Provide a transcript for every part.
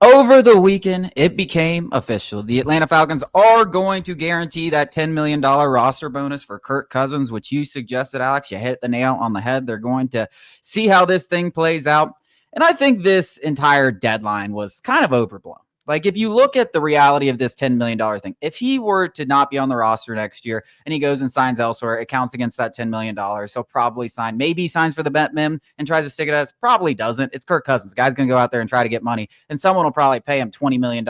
Over the weekend, it became official. The Atlanta Falcons are going to guarantee that $10 million roster bonus for Kirk Cousins, which you suggested, Alex. You hit the nail on the head. They're going to see how this thing plays out. And I think this entire deadline was kind of overblown. Like, if you look at the reality of this $10 million thing, if he were to not be on the roster next year and he goes and signs elsewhere, it counts against that $10 million. He'll probably sign. Maybe he signs for the vet min and tries to stick it out. Probably doesn't. It's Kirk Cousins. The guy's going to go out there and try to get money, and someone will probably pay him $20 million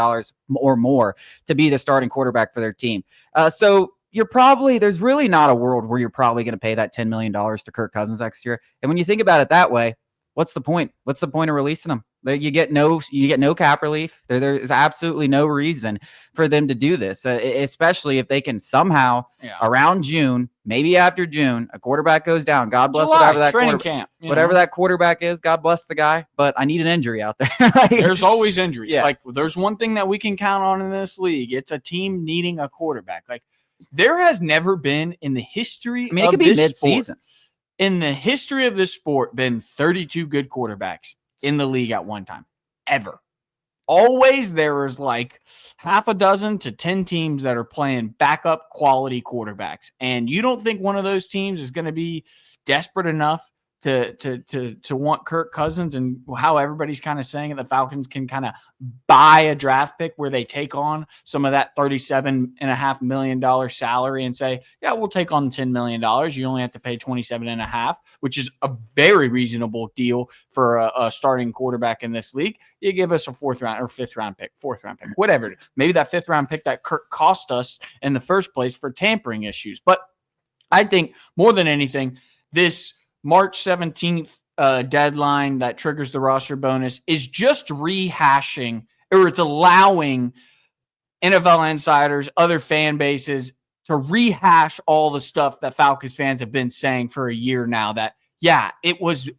or more to be the starting quarterback for their team. So there's really not a world where you're probably going to pay that $10 million to Kirk Cousins next year. And when you think about it that way, what's the point? What's the point of releasing him? You get no cap relief. There's absolutely no reason for them to do this, especially if they can somehow around June, maybe after June, a quarterback goes down. God bless July, whatever that quarterback is. God bless the guy, but I need an injury out there. There's always injuries. Yeah. Like, there's one thing that we can count on in this league. It's a team needing a quarterback. Like, there has never been in the history it could be mid-season. In the history of this sport, been 32 good quarterbacks in the league at one time, ever. Always there is like half a dozen to 10 teams that are playing backup quality quarterbacks. And you don't think one of those teams is going to be desperate enough to want Kirk Cousins, and how everybody's kind of saying it, the Falcons can kind of buy a draft pick where they take on some of that $37.5 million salary and say, yeah, we'll take on $10 million. You only have to pay $27.5, which is a very reasonable deal for a starting quarterback in this league. You give us a fourth round pick, whatever. Maybe that fifth round pick that Kirk cost us in the first place for tampering issues. But I think more than anything, this March 17th deadline that triggers the roster bonus is just rehashing, or it's allowing NFL insiders, other fan bases to rehash all the stuff that Falcons fans have been saying for a year now, that, yeah, it was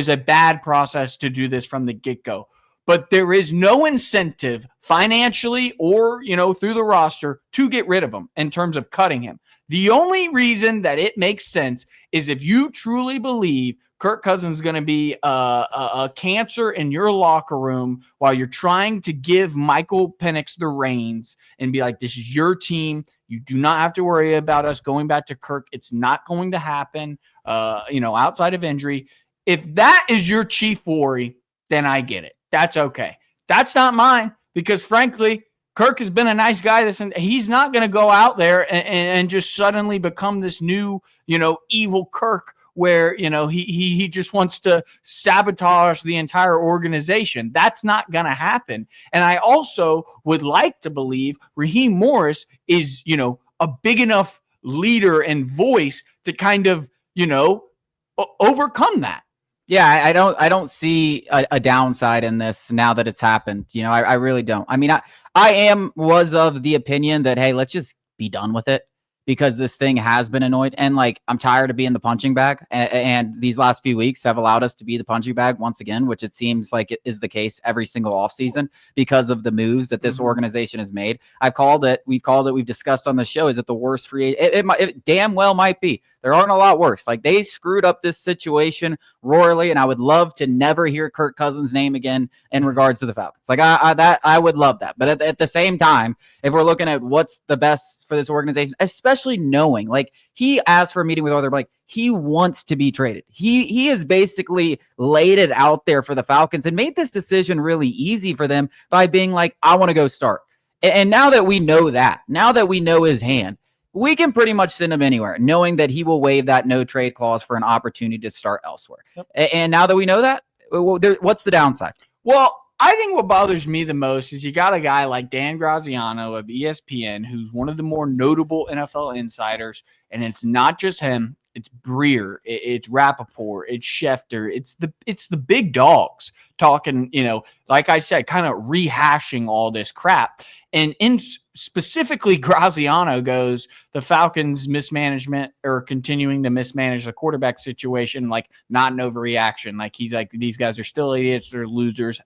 a bad process to do this from the get-go. But there is no incentive financially or, through the roster to get rid of him in terms of cutting him. The only reason that it makes sense is if you truly believe Kirk Cousins is going to be a cancer in your locker room while you're trying to give Michael Penix the reins and be like, this is your team. You do not have to worry about us going back to Kirk. It's not going to happen, outside of injury. If that is your chief worry, then I get it. That's okay. That's not mine, because frankly, Kirk has been a nice guy. He's not going to go out there and just suddenly become this new, evil Kirk where, he just wants to sabotage the entire organization. That's not going to happen. And I also would like to believe Raheem Morris is, a big enough leader and voice to kind of, overcome that. Yeah, I don't see a downside in this now that it's happened. I really don't. I mean, I was of the opinion that, hey, let's just be done with it, because this thing has been annoyed, and I'm tired of being the punching bag. And these last few weeks have allowed us to be the punching bag once again, which it seems like it is the case every single offseason because of the moves that this organization has made. We've called it. We've discussed on the show. Is it the worst free? It damn well might be. There aren't a lot worse. They screwed up this situation royally, and I would love to never hear Kirk Cousins' name again in regards to the Falcons. I would love that. But at the same time, if we're looking at what's the best for this organization, especially knowing, he asked for a meeting with Arthur, he wants to be traded. He has basically laid it out there for the Falcons and made this decision really easy for them by being I want to go start. And now that we know his hand, we can pretty much send him anywhere, knowing that he will waive that no trade clause for an opportunity to start elsewhere. Yep. And now that we know that, what's the downside? Well, I think what bothers me the most is you got a guy like Dan Graziano of ESPN, who's one of the more notable NFL insiders, and it's not just him. It's Breer, it's Rappaport, it's Schefter, it's the big dogs talking, like I said, kind of rehashing all this crap. And specifically, Graziano goes, the Falcons' mismanagement or continuing to mismanage the quarterback situation, not an overreaction. He's like, these guys are still idiots, they're losers.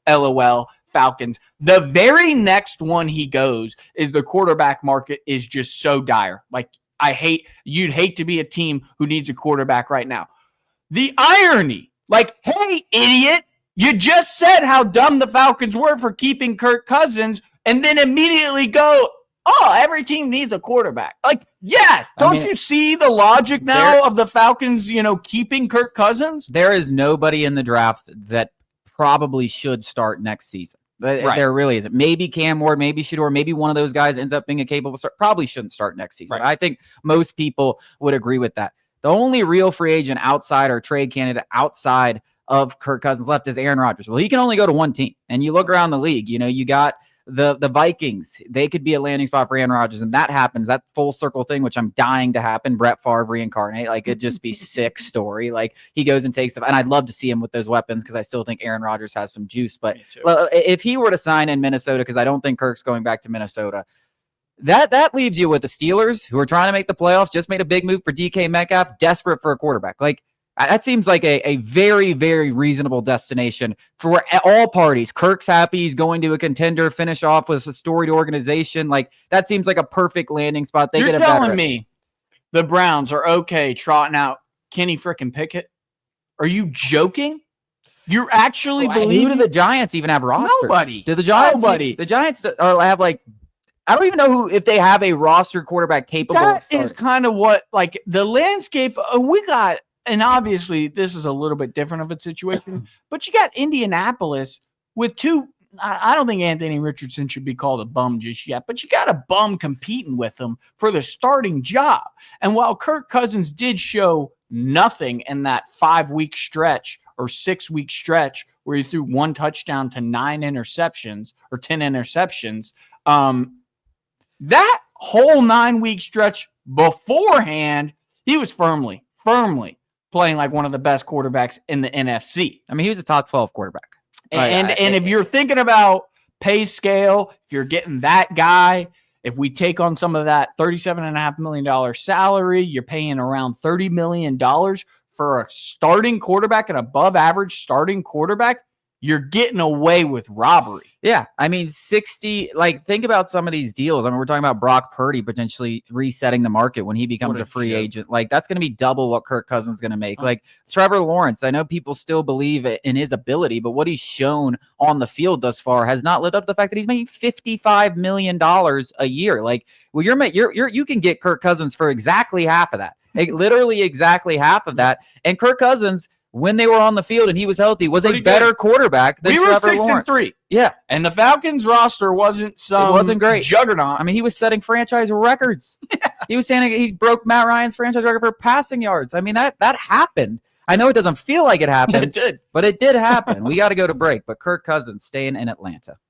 LOL, Falcons. The very next one he goes is the quarterback market is just so dire. You'd hate to be a team who needs a quarterback right now. The irony, hey, idiot, You just said how dumb the Falcons were for keeping Kirk Cousins and then immediately go, oh, every team needs a quarterback. Like, yeah, don't you see the logic now of the Falcons, keeping Kirk Cousins? There is nobody in the draft that probably should start next season. Right. There really isn't. Maybe Cam Ward, maybe Shedeur, maybe one of those guys ends up being a capable start. Probably shouldn't start next season. Right. I think most people would agree with that. The only real free agent outside or trade candidate outside of Kirk Cousins left is Aaron Rodgers. Well, he can only go to one team. And you look around the league, you got the Vikings. They could be a landing spot for Aaron Rodgers, and that happens. That full circle thing, which I'm dying to happen. Brett Favre reincarnate, like it'd just be sick story. Like he goes and takes and I'd love to see him with those weapons because I still think Aaron Rodgers has some juice. But if he were to sign in Minnesota, because I don't think Kirk's going back to Minnesota, that leaves you with the Steelers, who are trying to make the playoffs, just made a big move for DK Metcalf, desperate for a quarterback. Like that seems like a very, very reasonable destination for all parties. Kirk's happy. He's going to a contender, finish off with a storied organization. Like that seems like a perfect landing spot. You're telling me the Browns are okay trotting out Kenny frickin' Pickett? Are you joking? You're actually believing? Who do the Giants even have roster? Nobody. Do the Giants? Nobody. The Giants have like, I don't even know if they have a roster quarterback capable. That is kind of what, like, the landscape we got. And obviously, this is a little bit different of a situation, but you got Indianapolis with two. I don't think Anthony Richardson should be called a bum just yet, but you got a bum competing with him for the starting job. And while Kirk Cousins did show nothing in that 5-week stretch or 6-week stretch where he threw 1 touchdown to 9 interceptions or 10 interceptions, that whole 9-week stretch beforehand, he was firmly playing like one of the best quarterbacks in the NFC. I mean, he was a top 12 quarterback. And if you're thinking about pay scale, if you're getting that guy, if we take on some of that $37.5 million salary, you're paying around $30 million for a starting quarterback, an above average starting quarterback, you're getting away with robbery. Yeah. I mean, 60, like, think about some of these deals. I mean, we're talking about Brock Purdy potentially resetting the market when he becomes a free agent. Like, that's going to be double what Kirk Cousins is going to make. Like, Trevor Lawrence, I know people still believe in his ability, but what he's shown on the field thus far has not lived up to the fact that he's making $55 million a year. Like, well, you can get Kirk Cousins for exactly half of that. Like, literally exactly half of that. And Kirk Cousins, when they were on the field and he was healthy, was a better quarterback than Trevor Lawrence. 6-3. Yeah. And the Falcons roster wasn't great. Juggernaut. I mean, he was setting franchise records. He was saying he broke Matt Ryan's franchise record for passing yards. I mean, that happened. I know it doesn't feel like it happened. It did. But it did happen. We got to go to break. But Kirk Cousins staying in Atlanta.